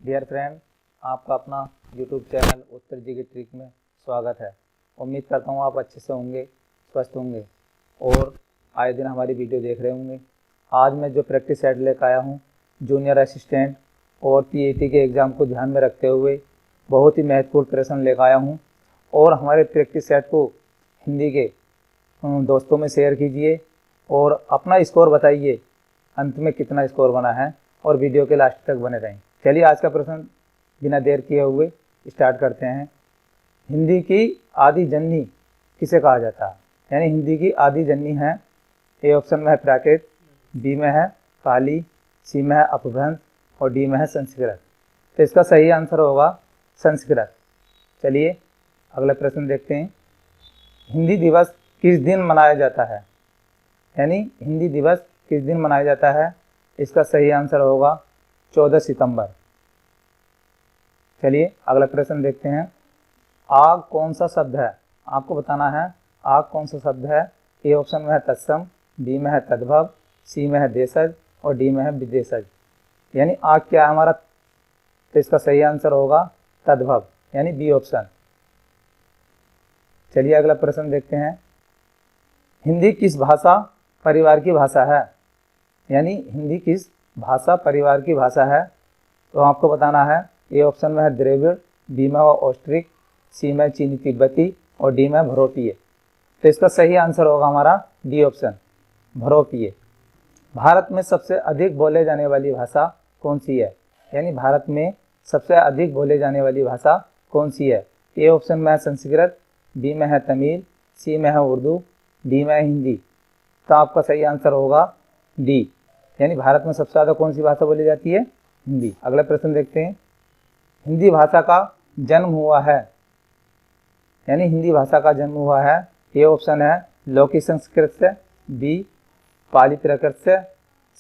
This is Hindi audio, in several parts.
डियर फ्रेंड, आपका अपना यूट्यूब चैनल उत्तर जी की ट्रिक में स्वागत है। उम्मीद करता हूँ आप अच्छे से होंगे, स्वस्थ होंगे और आए दिन हमारी वीडियो देख रहे होंगे। आज मैं जो प्रैक्टिस सेट लेकर आया हूँ जूनियर असिस्टेंट और पीएटी के एग्ज़ाम को ध्यान में रखते हुए बहुत ही महत्वपूर्ण प्रश्न लेकर आया हूँ। और हमारे प्रैक्टिस सेट को हिंदी के दोस्तों में शेयर कीजिए और अपना स्कोर बताइए अंत में कितना स्कोर बना है और वीडियो के लास्ट तक बने रहें। चलिए आज का प्रश्न बिना देर किए हुए स्टार्ट करते हैं। हिंदी की आदि जननी किसे कहा जाता है? यानी हिंदी की आदि जननी है। ए ऑप्शन में है प्राकृत, बी में है पाली, सी में है अपभ्रंश और डी में है संस्कृत। तो इसका सही आंसर होगा संस्कृत। चलिए अगला प्रश्न देखते हैं। हिंदी दिवस किस दिन मनाया जाता है? यानी हिंदी दिवस किस दिन मनाया जाता है? इसका सही आंसर होगा 14 सितंबर। चलिए अगला प्रश्न देखते हैं। आग कौन सा शब्द है? आपको बताना है आग कौन सा शब्द है। ए ऑप्शन में है तत्सम, बी में है तद्भव, सी में है देशज और डी में है विदेशज। यानी आग क्या है हमारा? तो इसका सही आंसर होगा तद्भव, यानी बी ऑप्शन। चलिए अगला प्रश्न देखते हैं। हिंदी किस भाषा परिवार की भाषा है? यानी हिंदी किस भाषा परिवार की भाषा है? तो आपको बताना है ए ऑप्शन में है द्रविड़, बी में है ऑस्ट्रिक, सी में चीनी तिब्बती और डी में भरोटीय। तो इसका सही आंसर होगा हमारा डी ऑप्शन, भरोटीय। भारत में सबसे अधिक बोले जाने वाली भाषा कौन सी है? यानी भारत में सबसे अधिक बोले जाने वाली भाषा कौन सी है? ए ऑप्शन में है संस्कृत, बी में है तमिल, सी में है उर्दू, डी में है हिंदी। तो आपका सही आंसर होगा डी, यानी भारत में सबसे ज़्यादा कौन सी भाषा बोली जाती है? हिंदी। अगला प्रश्न देखते हैं। हिंदी भाषा का जन्म हुआ है? यानी हिंदी भाषा का जन्म हुआ है। ए ऑप्शन है लौकिक संस्कृत से, बी पाली प्राकृत से,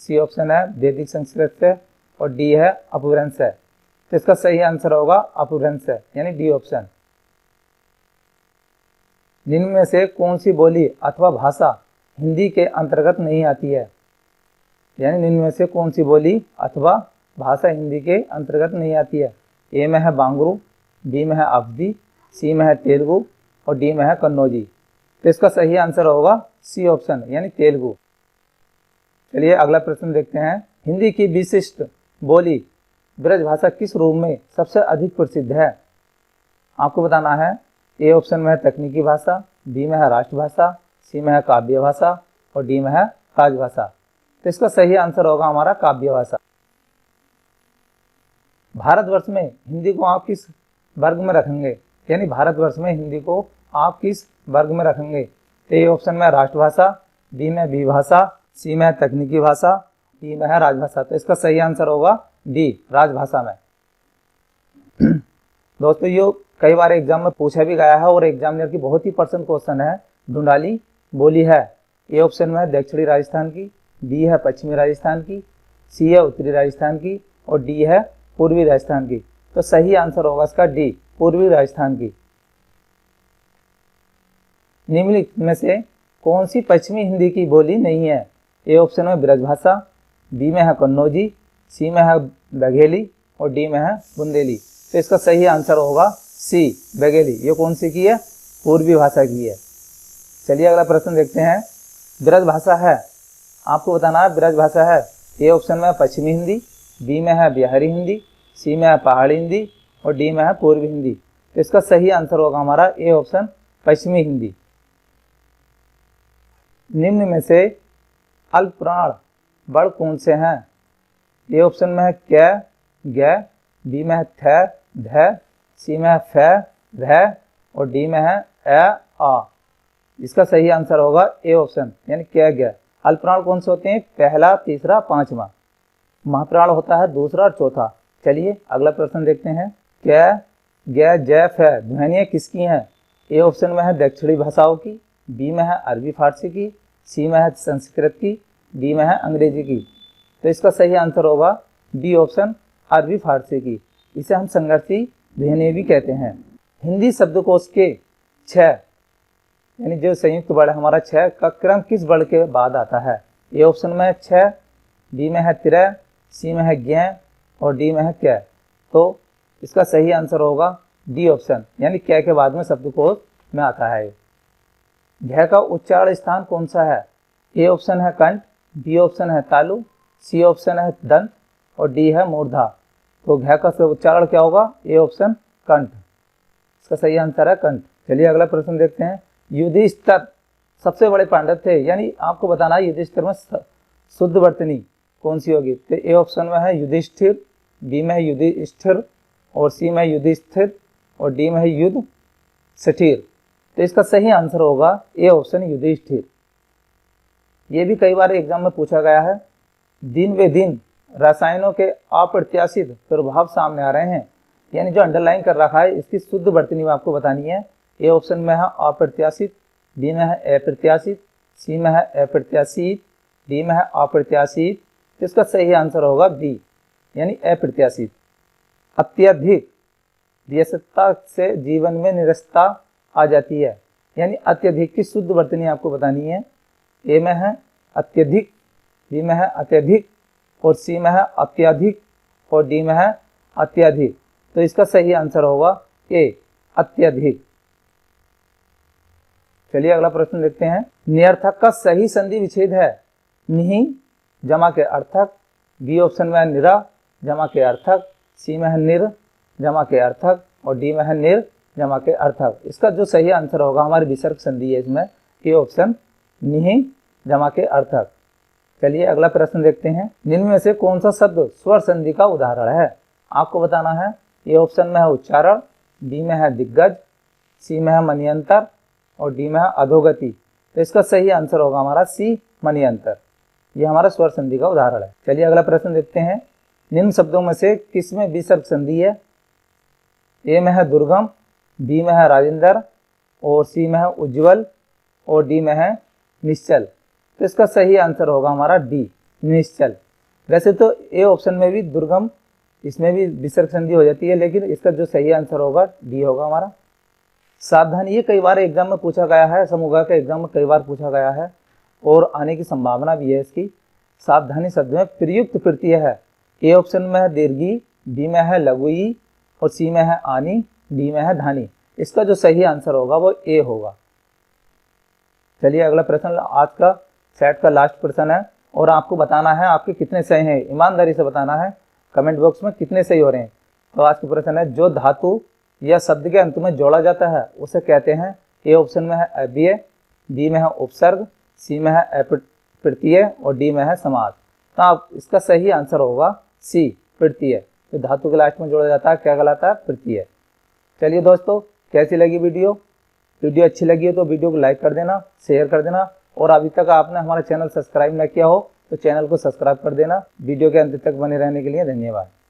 सी ऑप्शन है वैदिक संस्कृत से और डी है अपभ्रंश से। तो इसका सही आंसर होगा अपभ्रंश से, यानी डी ऑप्शन। निम्न में से कौन सी बोली अथवा भाषा हिंदी के अंतर्गत नहीं आती है? यानी निम्न में से कौन सी बोली अथवा भाषा हिंदी के अंतर्गत नहीं आती है? ए में है बांगरू, बी में है अवधी, सी में है तेलुगु और डी में है कन्नौजी। तो इसका सही आंसर होगा सी ऑप्शन, यानी तेलुगु। चलिए अगला प्रश्न देखते हैं। हिंदी की विशिष्ट बोली ब्रजभाषा किस रूप में सबसे अधिक प्रसिद्ध है? आपको बताना है ए ऑप्शन में है तकनीकी भाषा, बी में है राष्ट्रभाषा, सी में है काव्य भाषा और डी में है राजभाषा। तो इसका सही आंसर होगा हमारा काव्य भाषा। भारतवर्ष में हिंदी को आप किस वर्ग में रखेंगे? यानी भारतवर्ष में हिंदी को आप किस वर्ग में रखेंगे? तो ए ऑप्शन में राष्ट्रभाषा, बी में विभाषा, सी में है तकनीकी भाषा, डी में है राजभाषा। तो इसका सही आंसर होगा डी, राजभाषा में। दोस्तों ये कई बार एग्जाम में पूछा भी गया है और एग्जामिनर की बहुत ही परसेंट क्वेश्चन है। ढूंढाली बोली है। ए ऑप्शन में है दक्षिणी राजस्थान की, बी है पश्चिमी राजस्थान की, सी है उत्तरी राजस्थान की और डी है पूर्वी राजस्थान की। तो सही आंसर होगा इसका डी, पूर्वी राजस्थान की। निम्नलिखित में से कौन सी पश्चिमी हिंदी की बोली नहीं है? ए ऑप्शन में ब्रजभाषा, बी में है कन्नौजी, सी में है बघेली और डी में है बुंदेली। तो इसका सही आंसर होगा सी, बघेली। ये कौन सी की है? पूर्वी भाषा की है। चलिए अगला प्रश्न देखते हैं। ब्रजभाषा है, आपको बताना है ब्रजभाषा है। ए ऑप्शन में है पश्चिमी हिंदी, बी में है बिहारी हिंदी, सी में है पहाड़ी हिंदी और डी में है पूर्वी हिंदी। तो इसका सही आंसर होगा हमारा ए ऑप्शन, पश्चिमी हिंदी। निम्न में से अल्पप्राण वर्ग कौन से हैं? ए ऑप्शन में है कै, गै, बी में है थ, ध, सी में है फ, भ और डी में है ए, आ। इसका सही आंसर होगा ए ऑप्शन, यानी कै, गै। अल्पप्राण कौन से होते हैं? पहला, तीसरा, पांचवा। महाप्राण होता है दूसरा और चौथा। चलिए अगला प्रश्न देखते हैं। कै, गै, जै, फ ध्वनियाँ किसकी हैं? ए ऑप्शन में है दक्षिणी भाषाओं की, बी में है अरबी फारसी की, सी में है संस्कृत की, डी में है अंग्रेजी की। तो इसका सही आंसर होगा बी ऑप्शन, अरबी फारसी की। इसे हम संघर्षी ध्वनियाँ भी कहते हैं। हिंदी शब्दकोश के 6 यानी जो संयुक्त वर्ड है हमारा 6 का क्रम किस वर्ड के बाद आता है? ए ऑप्शन में है 6, बी में है 13, सी में है ज्ञ और डी में है कै। तो इसका सही आंसर होगा डी ऑप्शन, यानी कै के बाद में शब्दकोश में आता है। घ का उच्चारण स्थान कौन सा है? ए ऑप्शन है कंठ, बी ऑप्शन है तालु, सी ऑप्शन है दंत और डी है मूर्धा। तो घ का उच्चारण क्या होगा? ए ऑप्शन कंठ, इसका सही आंसर है कंठ। चलिए अगला प्रश्न देखते हैं। युधिष्ठिर सबसे बड़े पांडव थे, यानी आपको बताना है युधिष्ठिर में शुद्ध वर्तनी कौन सी होगी। तो ए ऑप्शन में है युधिष्ठिर, बी में है युधिष्ठिर और सी में है युधिष्ठिर और डी में है युधिष्ठिर। तो इसका सही आंसर होगा ए ऑप्शन युधिष्ठिर। ये भी कई बार एग्जाम में पूछा गया है। दिन वे दिन रसायनों के अप्रत्याशित प्रभाव सामने आ रहे हैं, यानी जो अंडरलाइन कर रखा है इसकी शुद्ध वर्तनी में आपको बतानी है। ए ऑप्शन में है अप्रत्याशित, बी में है अप्रत्याशित, सी में है अप्रत्याशित, डी में है अप्रत्याशित। तो इसका सही आंसर होगा बी, यानी अप्रत्याशित। अत्यधिक व्यस्तता से जीवन में निरस्ता आ जाती है, यानी अत्यधिक की शुद्ध वर्तनी आपको बतानी है। ए में है अत्यधिक, बी में है अत्यधिक और सी में है अत्यधिक और डी में है अत्यधिक। तो इसका सही आंसर होगा ए अत्यधिक। चलिए अगला प्रश्न देखते हैं। निरर्थक का सही संधि विच्छेद है निहि जमा के अर्थक, बी ऑप्शन में है निरा जमा के अर्थक, सी में है निर जमा के अर्थक और डी में है निर जमा के अर्थक। इसका जो सही आंसर होगा, हमारी विसर्ग संधि है इसमें, ए ऑप्शन निहि जमा के अर्थक। चलिए अगला प्रश्न देखते हैं। निम्न में से कौन सा शब्द स्वर संधि का उदाहरण है? आपको बताना है। ए ऑप्शन में है उच्चारण, बी में है दिग्गज, सी में है मन्यंतर और डी में है अधोगति। तो इसका सही आंसर होगा हमारा सी मन्यंतर। ये हमारा स्वर संधि का उदाहरण है। चलिए अगला प्रश्न देखते हैं। निम्न शब्दों में से किसमें विसर्ग संधि है? ए में है दुर्गम, बी में है राजेंद्र और सी में है उज्जवल और डी में है निश्चल। तो इसका सही आंसर होगा हमारा डी निश्चल। वैसे तो ए ऑप्शन में भी दुर्गम, इसमें भी विसर्ग संधि हो जाती है, लेकिन इसका जो सही आंसर होगा डी होगा हमारा। सावधानी, ये कई बार एग्जाम में पूछा गया है, समूह के एग्जाम में कई बार पूछा गया है और आने की संभावना भी है इसकी। सावधानी शब्द में प्रयुक्त प्रत्यय है। ए ऑप्शन में है दीर्घी, बी में है लघुई और सी में है आनी, डी में है धानी। इसका जो सही आंसर होगा वो ए होगा। चलिए अगला प्रश्न, आज का सेट का लास्ट प्रश्न है और आपको बताना है आपके कितने सही हैं। ईमानदारी से बताना है, कमेंट बॉक्स में कितने सही हो रहे हैं। तो आज का प्रश्न है, जो धातु या शब्द के अंत में जोड़ा जाता है उसे कहते हैं। ए ऑप्शन में है अव्यय, बी में है उपसर्ग, सी में है प्रत्यय और डी में है समास। तो आप इसका सही आंसर होगा सी प्रत्यय। तो धातु के लास्ट में जोड़ा जाता है क्या कहलाता है? प्रत्यय। चलिए दोस्तों, कैसी लगी वीडियो? वीडियो अच्छी लगी हो तो वीडियो को लाइक कर देना, शेयर कर देना और अभी तक आपने हमारा चैनल सब्सक्राइब न किया हो तो चैनल को सब्सक्राइब कर देना। वीडियो के अंत तक बने रहने के लिए धन्यवाद।